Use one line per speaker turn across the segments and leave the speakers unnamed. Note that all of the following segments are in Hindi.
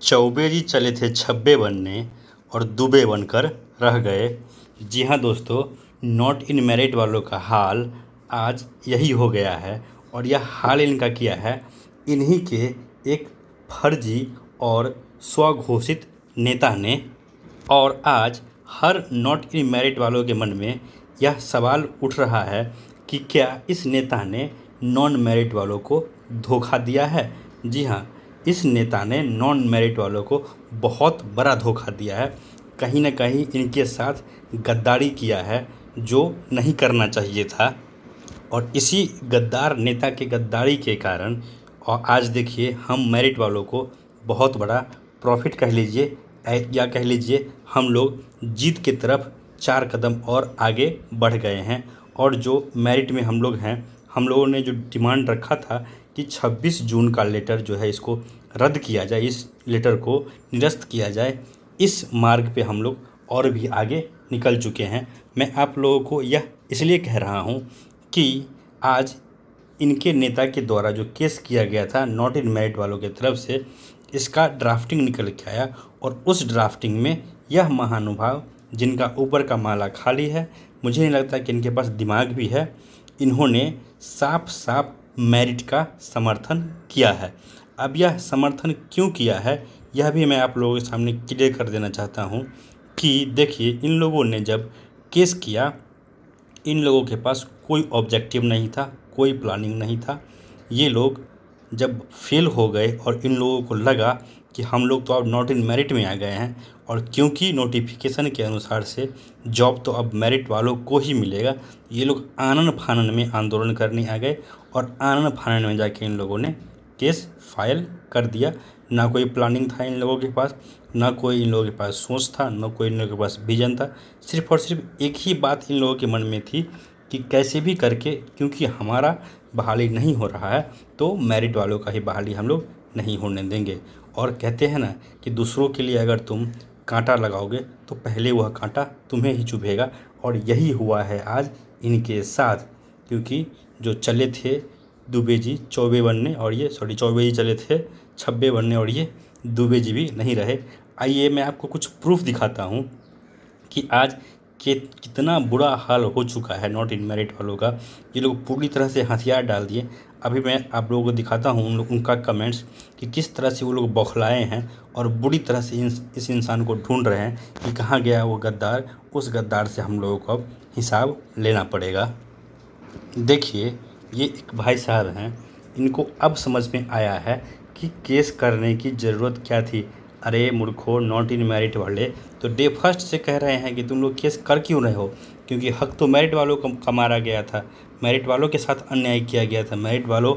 चौबे जी चले थे छब्बे बनने और दुबे बनकर रह गए। जी हाँ दोस्तों, नॉट इन मेरिट वालों का हाल आज यही हो गया है। और यह हाल इनका किया है इन्हीं के एक फर्जी और स्वघोषित नेता ने। और आज हर नॉट इन मेरिट वालों के मन में यह सवाल उठ रहा है कि क्या इस नेता ने नॉन मेरिट वालों को धोखा दिया है। जी हाँ, इस नेता ने नॉन मेरिट वालों को बहुत बड़ा धोखा दिया है। कहीं ना कहीं इनके साथ गद्दारी किया है जो नहीं करना चाहिए था। और इसी गद्दार नेता के गद्दारी के कारण और आज देखिए हम मेरिट वालों को बहुत बड़ा प्रॉफिट कह लीजिए या कह लीजिए हम लोग जीत की तरफ 4 कदम और आगे बढ़ गए हैं। और जो मेरिट में हम लोग हैं, हम लोगों ने जो डिमांड रखा था कि 26 जून का लेटर जो है इसको रद्द किया जाए, इस लेटर को निरस्त किया जाए, इस मार्ग पे हम लोग और भी आगे निकल चुके हैं। मैं आप लोगों को यह इसलिए कह रहा हूँ कि आज इनके नेता के द्वारा जो केस किया गया था नॉट इन मेरिट वालों की तरफ से, इसका ड्राफ्टिंग निकल के आया। और उस ड्राफ्टिंग में यह महानुभाव जिनका ऊपर का माला खाली है, मुझे नहीं लगता कि इनके पास दिमाग भी है, इन्होंने साफ साफ मेरिट का समर्थन किया है। अब यह समर्थन क्यों किया है यह भी मैं आप लोगों के सामने क्लियर कर देना चाहता हूँ कि देखिए, इन लोगों ने जब केस किया, इन लोगों के पास कोई ऑब्जेक्टिव नहीं था, कोई प्लानिंग नहीं था। ये लोग जब फेल हो गए और इन लोगों को लगा कि हम लोग तो अब नॉट इन मेरिट में आ गए हैं और क्योंकि नोटिफिकेशन के अनुसार से जॉब तो अब मेरिट वालों को ही मिलेगा, ये लोग आनन फानन में आंदोलन करने आ गए। और आनन फानन में जाके इन लोगों ने केस फाइल कर दिया। ना कोई प्लानिंग था इन लोगों के पास, ना कोई इन लोगों के पास सोच था, ना कोई इन लोगों के पास विजन था। सिर्फ और सिर्फ एक ही बात इन लोगों के मन में थी कि कैसे भी करके, क्योंकि हमारा बहाली नहीं हो रहा है तो मेरिट वालों का ही बहाली हम लोग नहीं होने देंगे। और कहते हैं ना कि दूसरों के लिए अगर तुम कांटा लगाओगे तो पहले वह कांटा तुम्हें ही चुभेगा। और यही हुआ है आज इनके साथ, क्योंकि जो चले थे दुबे जी चौबे बनने और ये चौबे जी चले थे छब्बे बनने और ये दुबे जी भी नहीं रहे। आइए मैं आपको कुछ प्रूफ दिखाता हूँ कि आज के कितना बुरा हाल हो चुका है नॉट इन मेरिट वालों का। ये लोग पूरी तरह से हथियार डाल दिए। अभी मैं आप लोगों को दिखाता हूँ उनका कमेंट्स कि किस तरह से वो लोग बौखलाए हैं और बुरी तरह से इस इंसान को ढूंढ रहे हैं कि कहाँ गया वो गद्दार। उस गद्दार से हम लोगों को अब हिसाब लेना पड़ेगा। देखिए, ये एक भाई साहब हैं, इनको अब समझ में आया है कि केस करने की ज़रूरत क्या थी। अरे मूर्खों, नॉट इन मेरिट वाले तो डे फर्स्ट से कह रहे हैं कि तुम लोग केस कर क्यों रहे हो, क्योंकि हक तो मेरिट वालों का मारा गया था, मेरिट वालों के साथ अन्याय किया गया था। मेरिट वालों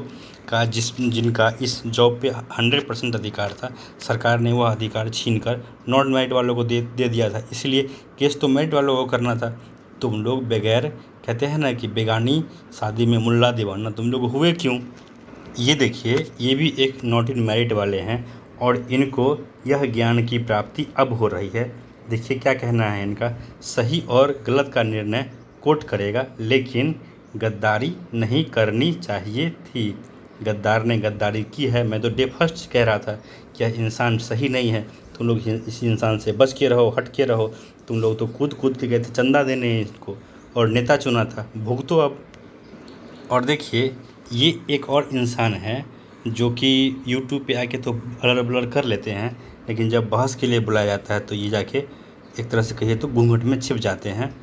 का जिनका इस जॉब पे 100% अधिकार था, सरकार ने वह अधिकार छीन कर नॉन मेरिट वालों को दे दिया था। इसलिए केस तो मेरिट वालों को करना था। तुम लोग बगैर, कहते हैं ना कि बेगानी शादी में मुल्ला दीवाना, तुम लोग हुए क्यों। ये देखिए, ये भी एक नॉट इन मेरिट वाले हैं और इनको यह ज्ञान की प्राप्ति अब हो रही है। देखिए क्या कहना है इनका, सही और गलत का निर्णय कोर्ट करेगा, लेकिन गद्दारी नहीं करनी चाहिए थी। गद्दार ने गद्दारी की है। मैं तो डे फर्स्ट कह रहा था कि यह इंसान सही नहीं है, तुम लोग इस इंसान से बच के रहो, हट के रहो। तुम लोग तो कूद के गए थे चंदा देने इसको और नेता चुना था, भुगतो अब। और देखिए, ये एक और इंसान है जो कि यूट्यूब पे आके तो ब्लर ब्लर कर लेते हैं, लेकिन जब बहस के लिए बुलाया जाता है तो ये जाके एक तरह से कहिए तो घूंघट में छिप जाते हैं।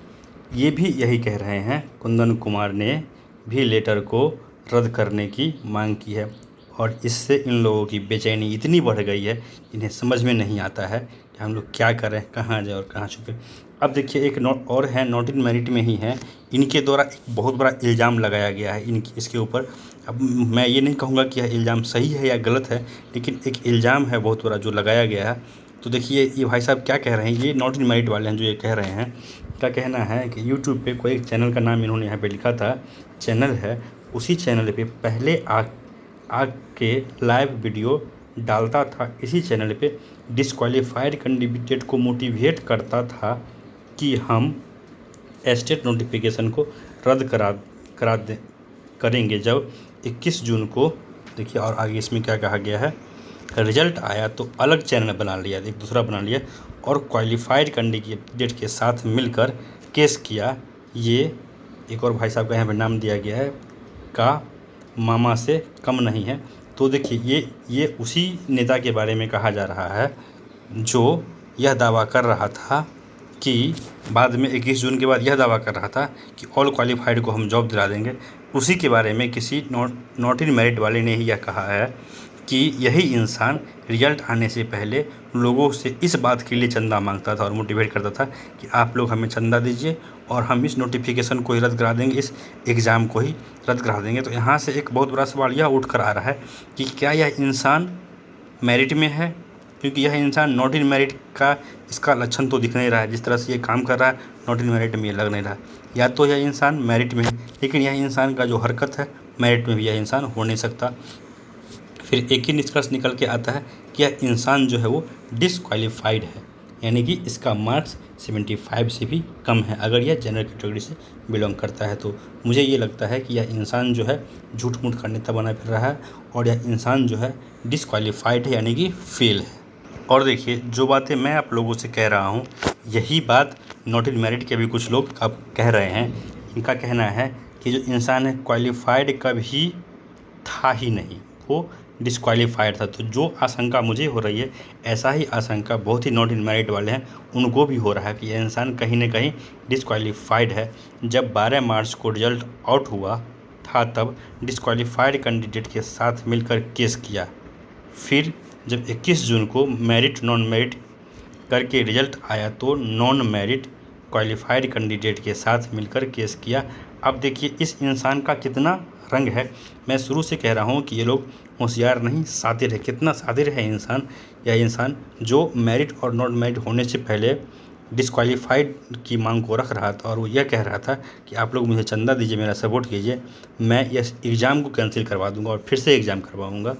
ये भी यही कह रहे हैं, कुंदन कुमार ने भी लेटर को रद्द करने की मांग की है। और इससे इन लोगों की बेचैनी इतनी बढ़ गई है, इन्हें समझ में नहीं आता है कि हम लोग क्या करें, कहाँ जाए और कहाँ छुपे। अब देखिए, एक नोट और है, नॉट इन मेरिट में ही है, इनके द्वारा एक बहुत बड़ा इल्ज़ाम लगाया गया है इसके ऊपर। अब मैं ये नहीं कहूँगा कि यह इल्ज़ाम सही है या गलत है, लेकिन एक इल्ज़ाम है बहुत बड़ा जो लगाया गया है। तो देखिए, ये भाई साहब क्या कह रहे हैं, ये नॉट इन मेरिट वाले हैं जो ये कह रहे हैं। क्या कहना है कि यूट्यूब पे कोई एक चैनल का नाम इन्होंने यहाँ पे लिखा था, चैनल है, उसी चैनल पे पहले आके लाइव वीडियो डालता था, इसी चैनल पे डिस्क्वालीफाइड कैंडिडेट को मोटिवेट करता था कि हम स्टेट नोटिफिकेशन को रद्द करेंगे जब 21 जून को। देखिए, और आगे इसमें क्या कहा गया है रिजल्ट आया तो अलग चैनल बना लिया, एक दूसरा बना लिया और क्वालिफाइड कैंडिडेट के साथ मिलकर केस किया। ये एक और भाई साहब का यहाँ पर नाम दिया गया है का मामा से कम नहीं है। तो देखिए ये उसी नेता के बारे में कहा जा रहा है जो यह दावा कर रहा था कि बाद में 21 जून के बाद यह दावा कर रहा था कि ऑल क्वालिफाइड को हम जॉब दिला देंगे। उसी के बारे में किसी नॉट इन मेरिट वाले ने ही यह कहा है कि यही इंसान रिजल्ट आने से पहले लोगों से इस बात के लिए चंदा मांगता था और मोटिवेट करता था कि आप लोग हमें चंदा दीजिए और हम इस नोटिफिकेशन को ही रद्द करा देंगे, इस एग्ज़ाम को ही रद्द करा देंगे। तो यहाँ से एक बहुत बड़ा सवाल यह उठ कर आ रहा है कि क्या यह इंसान मेरिट में है, क्योंकि यह इंसान नॉट इन मेरिट का इसका लक्षण तो दिख नहीं रहा है। जिस तरह से ये काम कर रहा है नॉट इन मेरिट में ये लग नहीं रहा। या तो यह इंसान मेरिट में है, लेकिन यह इंसान का जो हरकत है मेरिट में भी यह इंसान हो नहीं सकता। फिर एक ही निष्कर्ष निकल के आता है कि यह इंसान जो है वो डिसक्वालीफाइड है, यानी कि इसका मार्क्स 75 से भी कम है अगर यह जनरल कैटेगरी से बिलोंग करता है। तो मुझे ये लगता है कि यह इंसान जो है झूठ मूठ का नेता बना फिर रहा है और यह इंसान जो है डिसक्वालीफाइड है, यानी कि फेल है। और देखिए जो बातें मैं आप लोगों से कह रहा हूँ यही बात नॉट इन मेरिट के भी कुछ लोग अब कह रहे हैं। इनका कहना है कि जो इंसान है क्वालिफाइड कभी था ही नहीं, वो डिसक्वालीफाइड था। तो जो आशंका मुझे हो रही है ऐसा ही आशंका बहुत ही नॉट इन मेरिट वाले हैं उनको भी हो रहा है कि यह इंसान कहीं ना कहीं डिसक्वालीफाइड है। जब 12 मार्च को रिजल्ट आउट हुआ था तब डिसक्वालीफाइड कैंडिडेट के साथ मिलकर केस किया। फिर जब 21 जून को मेरिट नॉन मेरिट करके रिजल्ट आया तो नॉन मेरिट क्वालिफाइड कैंडिडेट के साथ मिलकर केस किया। अब देखिए इस इंसान का कितना रंग है। मैं शुरू से कह रहा हूँ कि ये लोग होशियार नहीं शातिर है। कितना शातिर है इंसान, यह इंसान जो मेरिट और नॉन मेरिट होने से पहले डिसक्वालीफाइड की मांग को रख रहा था और वो यह कह रहा था कि आप लोग मुझे चंदा दीजिए, मेरा सपोर्ट कीजिए, मैं इस एग्ज़ाम को कैंसिल करवा दूंगा और फिर से एग्ज़ाम करवाऊंगा।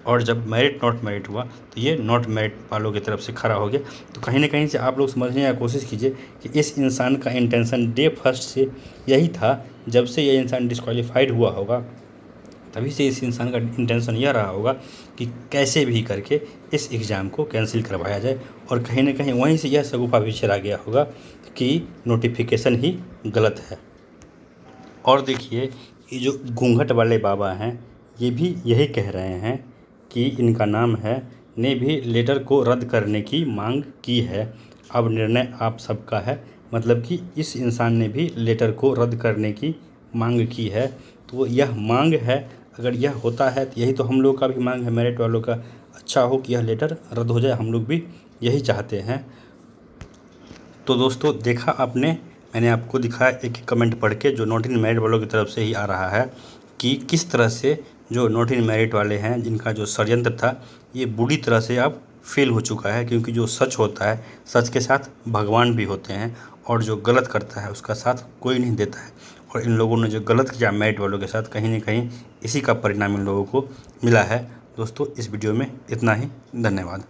और जब मेरिट नॉट मेरिट हुआ तो ये नॉट मेरिट वालों की तरफ से खड़ा हो गया। तो कहीं ना कहीं से आप लोग समझने की कोशिश कीजिए कि इस इंसान का इंटेंशन डे फर्स्ट से यही था। जब से ये इंसान डिसक्वालीफाइड हुआ होगा तभी से इस इंसान का इंटेंशन यह रहा होगा कि कैसे भी करके इस एग्ज़ाम को कैंसिल करवाया जाए। और कहीं ना कहीं वहीं से यह शगुफा भी चला गया होगा कि नोटिफिकेशन ही गलत है। और देखिए ये जो घूंघट वाले बाबा हैं ये भी यही कह रहे हैं कि इनका नाम है ने भी लेटर को रद्द करने की मांग की है। अब निर्णय आप सबका है, मतलब कि इस इंसान ने भी लेटर को रद्द करने की मांग की है। तो यह मांग है, अगर यह होता है तो यही तो हम लोग का भी मांग है, मेरिट वालों का अच्छा हो कि यह लेटर रद्द हो जाए, हम लोग भी यही चाहते हैं। तो दोस्तों देखा आपने, मैंने आपको दिखाया एक कमेंट पढ़ के जो नॉट इन मेरिट वालों की तरफ से ही आ रहा है कि किस तरह से जो नॉट इन मेरिट वाले हैं जिनका जो षड्यंत्र था ये बुरी तरह से अब फेल हो चुका है। क्योंकि जो सच होता है सच के साथ भगवान भी होते हैं और जो गलत करता है उसका साथ कोई नहीं देता है। और इन लोगों ने जो गलत किया मेरिट वालों के साथ कहीं ना कहीं इसी का परिणाम इन लोगों को मिला है। दोस्तों इस वीडियो में इतना ही, धन्यवाद।